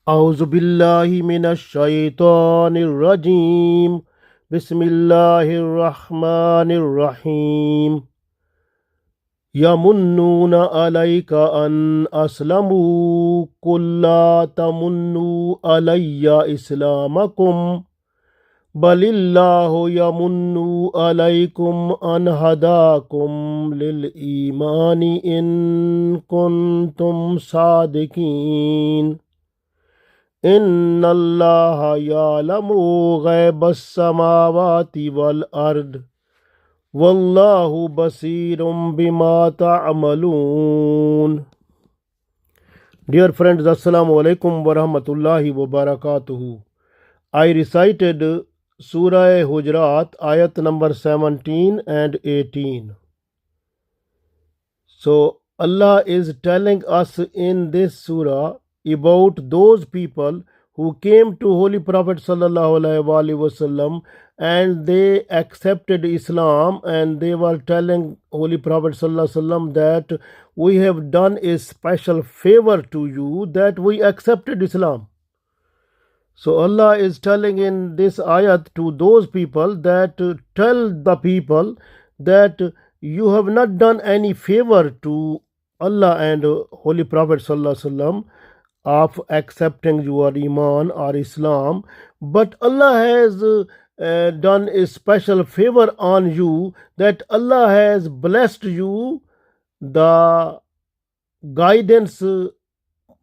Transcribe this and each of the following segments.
أعوذ بالله من الشيطان الرجيم بسم الله الرحمن الرحيم يمنون عليك أن أسلموا قل لا تمنوا علي إسلامكم بل الله يمن عليكم أن هداكم للإيمان إن كنتم صادقين إن الله يعلم غيب السماوات والأرض والله بصير بما تعملون. Dear friends, Assalamu alaikum wa rahmatullahi wa barakatuhu. I recited Surah Al-Hujurat Ayat number 17 and 18. So Allah is telling us in this surah about those people who came to Holy Prophet sallallahu alaihi wasallam and they accepted Islam, and they were telling Holy Prophet sallallahu alaihi wasallam that we have done a special favor to you, that we accepted Islam. So Allah is telling in this ayat to those people that tell the people that you have not done any favor to Allah and Holy Prophet sallallahu alaihi wasallam of accepting your iman or Islam, but Allah has done a special favor on you, that Allah has blessed you the guidance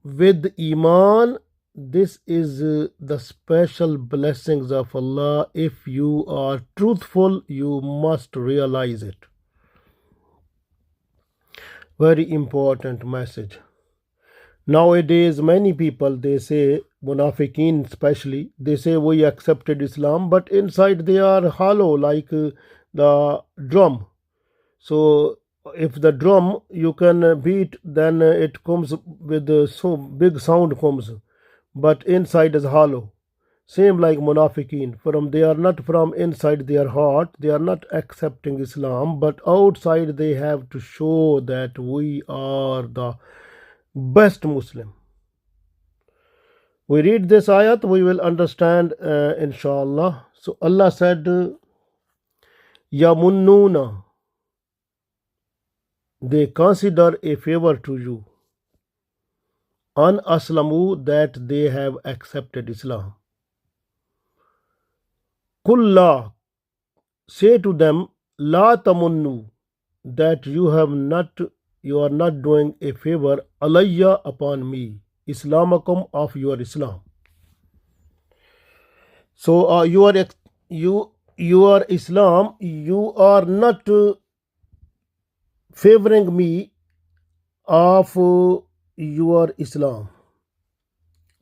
with iman. This is the special blessings of Allah. If you are truthful, you must realize it. Very important message. Nowadays, many people, they say, munafiqeen especially, they say we accepted Islam, but inside they are hollow like the drum. So if the drum you can beat, then it comes with so big sound comes, but inside is hollow. Same like munafiqeen. They are not from inside their heart, they are not accepting Islam, but outside they have to show that we are the best Muslim. We read this ayat, we will understand inshallah. So Allah said, Yamunnuna, they consider a favor to you, an aslamu, that they have accepted Islam. Kulla, say to them, la tamunnu, that you are not doing a favor, alayya, upon me, Islamakum, of your Islam. So your Islam, you are not favoring me of your Islam.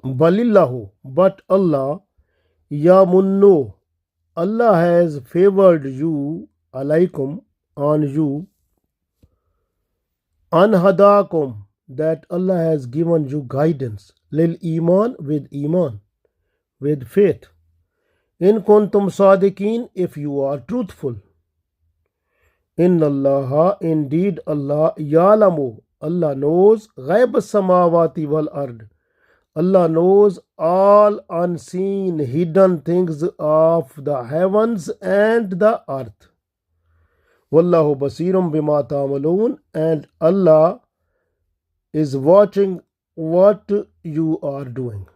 Balillahu, but Allah, yamunnu, Allah has favored you, alaikum, on you, anhadakum, that Allah has given you guidance, lil iman, with faith, in kuntum sadiqeen, if you are truthful. Inna Allah, indeed Allah, ya'lamu, Allah knows, ghaib samawati wal ard, Allah knows all unseen, hidden things of the heavens and the earth. Wallahu basirum bima ta'malun, and Allah is watching what you are doing.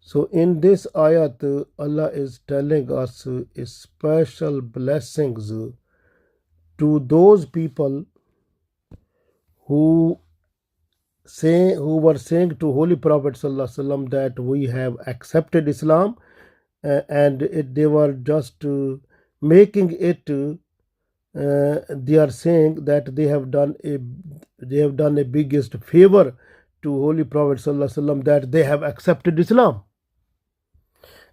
So in this ayat, Allah is telling us special blessings to those people who were saying to Holy Prophet sallallahu alaihi wasallam that we have accepted Islam, and they were just making it. They are saying that they have done a biggest favor to Holy Prophet sallallahu alaihi wasallam, that they have accepted Islam.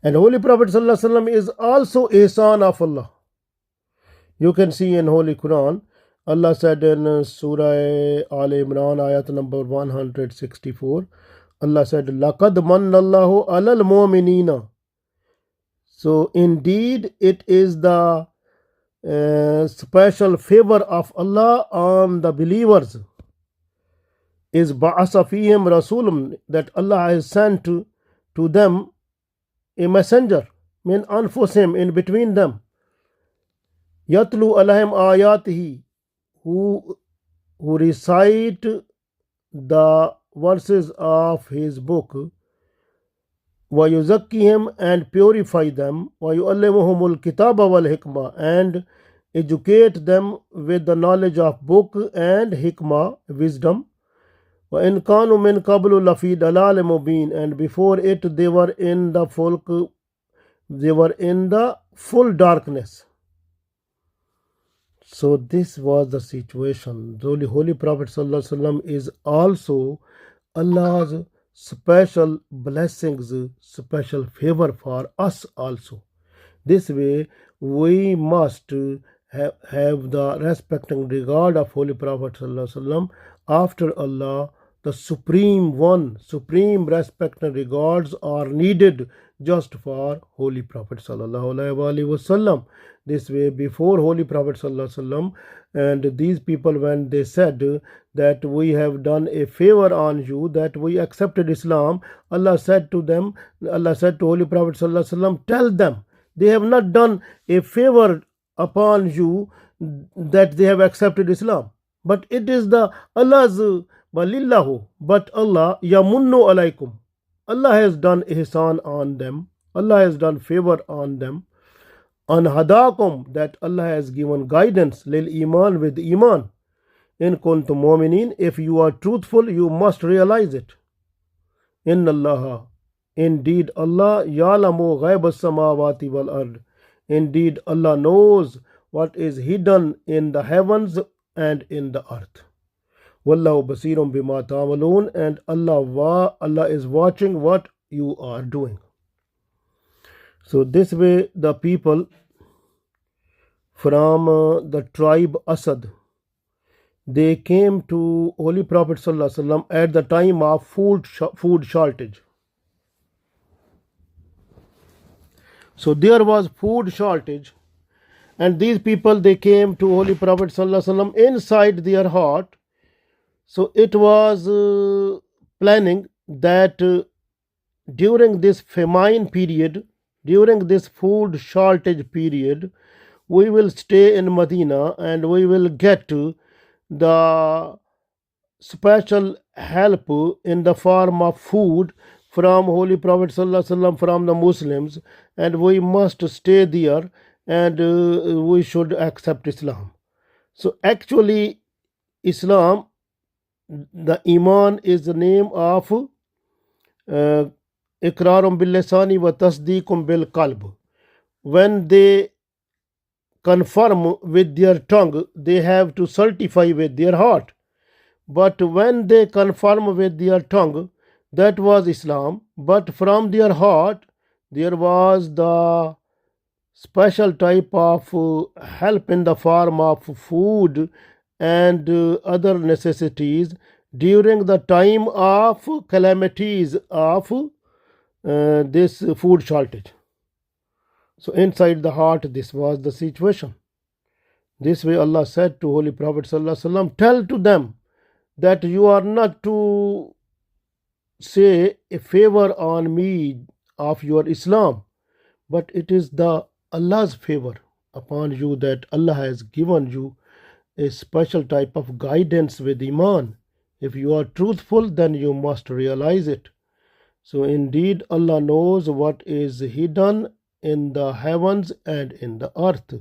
And Holy Prophet sallallahu alaihi wasallam is also a son of Allah. You can see in Holy Quran, Allah said in Surah Al-Imran ayat number 164, Allah said, Laqad mannallahu alal mu'minina. So indeed it is the special favor of Allah on the believers. is ba'asa fihim rasulun, that Allah has sent to them a messenger, min anfusihim, in between them, yatlu alayhim ayatihi, who recite the verses of his book, وَيُزَكِّهِمْ, and purify them, وَيُعَلِّمُهُمُ الْكِتَابَ وَالْحِكْمَةَ, and educate them with the knowledge of book and hikmah, wisdom. وَإِنْ كَانُوا مِنْ قَبْلُ لَفِي ضَلَالٍ مُبِينٍ, and before it they were in the full darkness. So this was the situation. The Holy Prophet ﷺ is also Allah's special blessings, special favor for us also. This way we must have the respect and regard of Holy Prophet ﷺ. After Allah, the supreme one, supreme respect and regards are needed just for Holy Prophet ﷺ. This way, before Holy Prophet ﷺ, and these people, when they said that we have done a favor on you, that we accepted Islam, Allah said to Holy Prophet ﷺ, tell them they have not done a favor upon you that they have accepted Islam, but it is the Allah's balillahu, but Allah yamunnu alaykum. Allah has done ihsan on them, Allah has done favor on them, an hadakum, that Allah has given guidance, lil iman, with iman, in kuntum mu'minin, if you are truthful you must realize it. Inna Allah, indeed Allah, ya'lamu ghaiba samawati wal ard, indeed Allah knows what is hidden in the heavens and in the earth. Wallahu basirum bima ta'malun, and Allah is watching what you are doing. So this way the people from the tribe Asad, they came to Holy Prophet ﷺ at the time of food shortage. So there was food shortage, and these people, they came to Holy Prophet ﷺ inside their heart. So it was planning that during this famine period, during this food shortage period, we will stay in Medina and we will get the special help in the form of food from Holy Prophet ﷺ, from the Muslims, and we must stay there, and we should accept Islam. So actually Islam, the iman, is the name of ikrarum bil lisani wa tasdeequm bil qalb. When they confirm with their tongue, they have to certify with their heart. But when they confirm with their tongue, that was Islam, but from their heart there was the special type of help in the form of food and other necessities during the time of calamities of this food shortage. So inside the heart, this was the situation. This way Allah said to Holy Prophet ﷺ, tell to them that you are not to say a favor on me of your Islam, but it is the Allah's favor upon you, that Allah has given you a special type of guidance with iman. If you are truthful, then you must realize it. So indeed Allah knows what is hidden in the heavens and in the earth.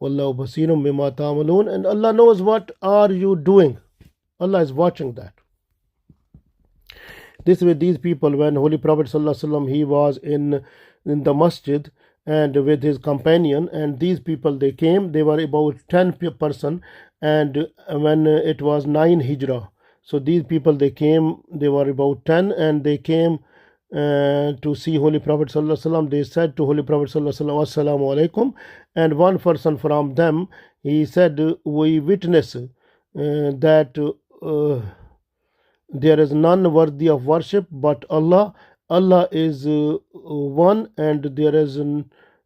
Wallahu basirum bima ta'malun, and Allah knows what are you doing. Allah is watching that. This way these people, when Holy Prophet ﷺ, he was in the masjid and with his companion, and these people, they came, they were about 10 person, and when it was 9 hijrah, so these people, they came, they were about 10, and they came to see Holy Prophet ﷺ. They said to Holy Prophet ﷺ, Assalamu alaikum, and one person from them, he said, we witness that there is none worthy of worship but Allah. Allah is one, and there is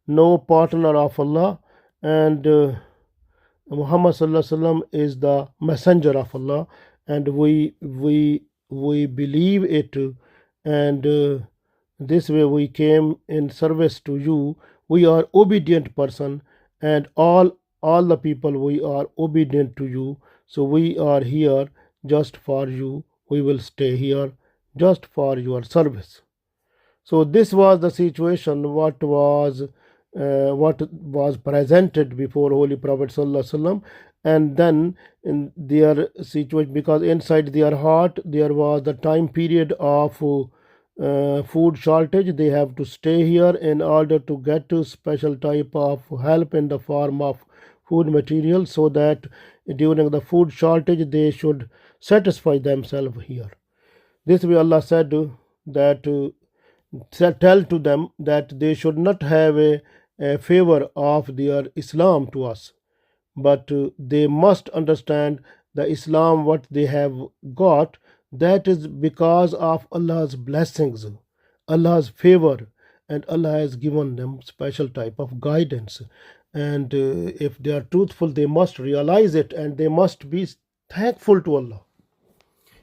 no partner of Allah, and Muhammad sallallahu alaihi wasallam is the messenger of Allah, and we we believe it, and this way we came in service to you. We are obedient person, and all the people, we are obedient to you. So we are here just for you. We will stay here just for your service. So this was the situation what was presented before Holy Prophet Sallallahu Alaihi Wasallam. And then in their situation, because inside their heart there was the time period of food shortage, they have to stay here in order to get a special type of help in the form of food material, so that during the food shortage they should satisfy themselves here. This way Allah said that tell to them that they should not have a favor of their Islam to us, but they must understand the Islam what they have got, that is because of Allah's blessings, Allah's favor, and Allah has given them special type of guidance. And if they are truthful, they must realize it, and they must be thankful to Allah.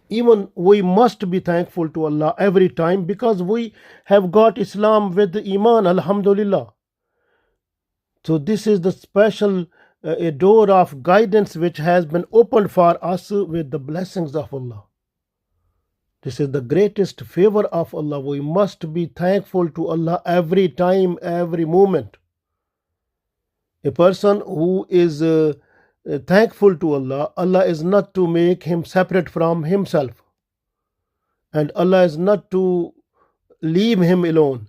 Even we must be thankful to Allah every time, because we have got Islam with Iman, Alhamdulillah. So this is the special a door of guidance which has been opened for us with the blessings of Allah. This is the greatest favor of Allah. We must be thankful to Allah every time, every moment. A person who is thankful to Allah, Allah is not to make him separate from himself, and Allah is not to leave him alone.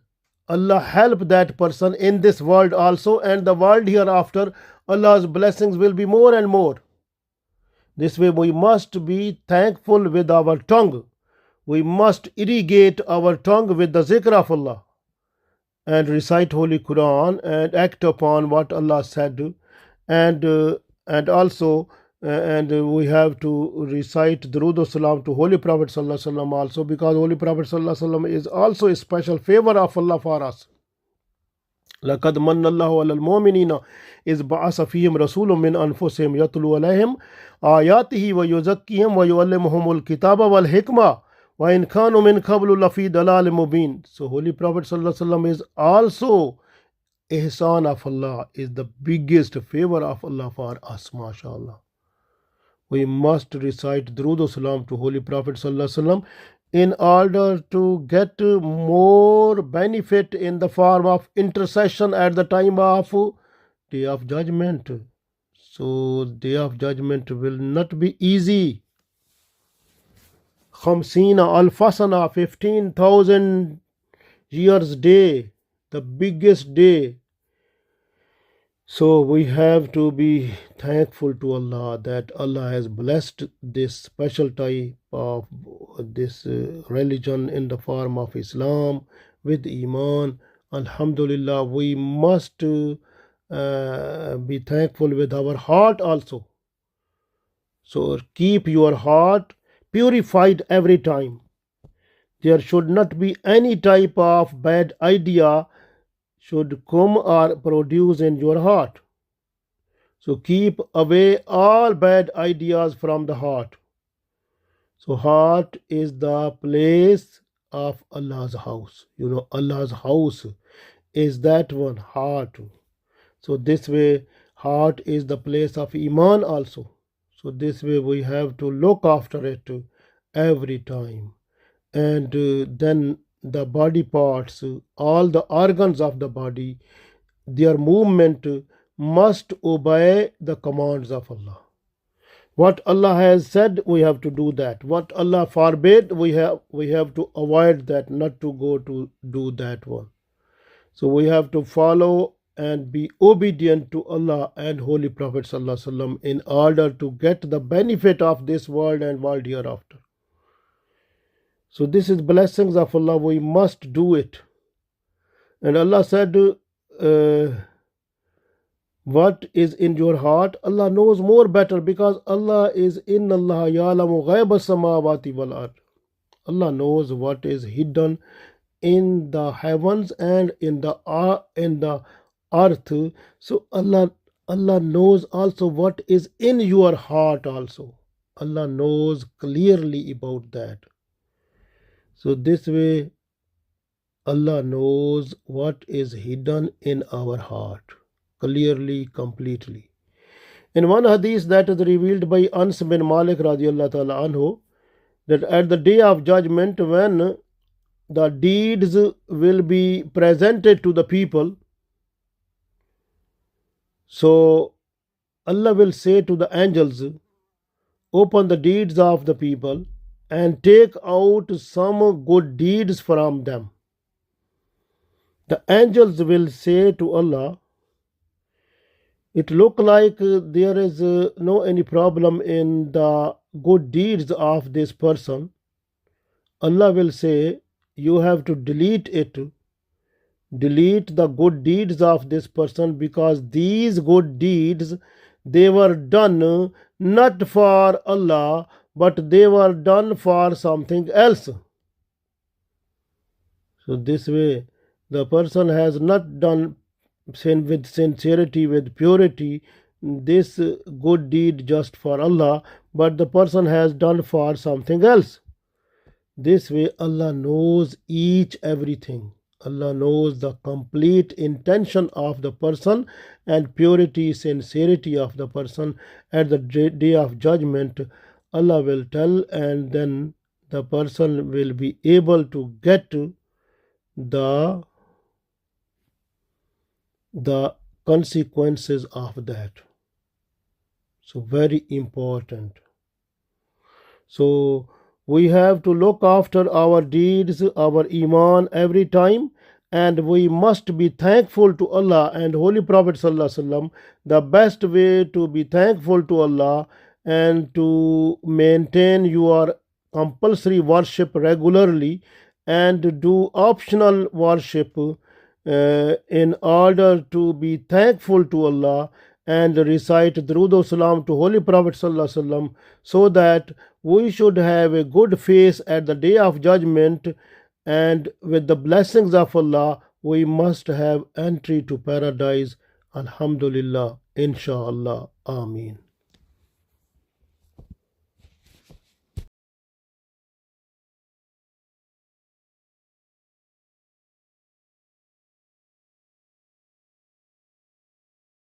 Allah help that person in this world also, and the world hereafter. Allah's blessings will be more and more. This way we must be thankful with our tongue. We must irrigate our tongue with the zikr of Allah, and recite Holy Quran, and act upon what Allah said, and also and we have to recite Durood Salam to Holy Prophet Sallallahu Alaihi Wasallam also, because Holy Prophet Sallallahu Alaihi Wasallam is also a special favor of Allah for us. لقد من الله على المؤمنين إذ بعث فيهم رسول من أنفسهم يتلو عليهم آياته ويزكيهم ويعلمهم الكتاب والحكمة وإن كانوا من قبل لفي ضلال مبين. So Holy Prophet Sallallahu Alaihi Wasallam is also ihsan of Allah, is the biggest favor of Allah for us, mashallah. We must recite Durood Salam to Holy Prophet Sallallahu Alaihi Wasallam in order to get more benefit in the form of intercession at the time of Day of Judgment. So Day of Judgment will not be easy. Khamsina al-Fasana, 15,000 years day, the biggest day. So we have to be thankful to Allah that Allah has blessed this special type of this religion in the form of Islam with Iman. Alhamdulillah, we must be thankful with our heart also. So keep your heart purified every time. There should not be any type of bad idea should come or produce in your heart. So keep away all bad ideas from the heart. So heart is the place of Allah's house. You know, Allah's house is that one, heart. So this way, heart is the place of Iman also. So this way we have to look after it every time. And then the body parts, all the organs of the body, their movement must obey the commands of Allah. What Allah has said, we have to do that. What Allah forbid, we have to avoid that, not to go to do that one. So we have to follow and be obedient to Allah and Holy Prophet Sallallahu Alaihi Wasallam in order to get the benefit of this world and world hereafter. So this is blessings of Allah. We must do it. And Allah said, what is in your heart, Allah knows more better, because Allah is in Allah ya'lamu ghaiba samawati wal ard. Allah knows what is hidden in the heavens and in the earth. So Allah knows also what is in your heart also. Allah knows clearly about that. So this way Allah knows what is hidden in our heart clearly, completely. In one hadith that is revealed by Ans bin Malik radiallahu ta'ala anhu, that at the day of judgment, when the deeds will be presented to the people, so Allah will say to the angels, open the deeds of the people and take out some good deeds from them. The angels will say to Allah, it look like there is no any problem in the good deeds of this person. Allah will say, you have to delete it. Delete the good deeds of this person, because these good deeds, they were done not for Allah, but they were done for something else. So this way the person has not done with sincerity, with purity, this good deed just for Allah, but the person has done for something else. This way Allah knows each everything. Allah knows the complete intention of the person and purity, sincerity of the person. At the day of judgment, Allah will tell, and then the person will be able to get the consequences of that. So very important. So we have to look after our deeds, our iman every time, and we must be thankful to Allah and Holy Prophet Sallallahu Alaihi Wasallam. The best way to be thankful to Allah and to maintain your compulsory worship regularly and do optional worship in order to be thankful to Allah, and recite Durood Salam to Holy Prophet Sallallahu Alaihi Wasallam, so that we should have a good face at the day of judgment, and with the blessings of Allah we must have entry to paradise. Alhamdulillah, inshallah, Ameen.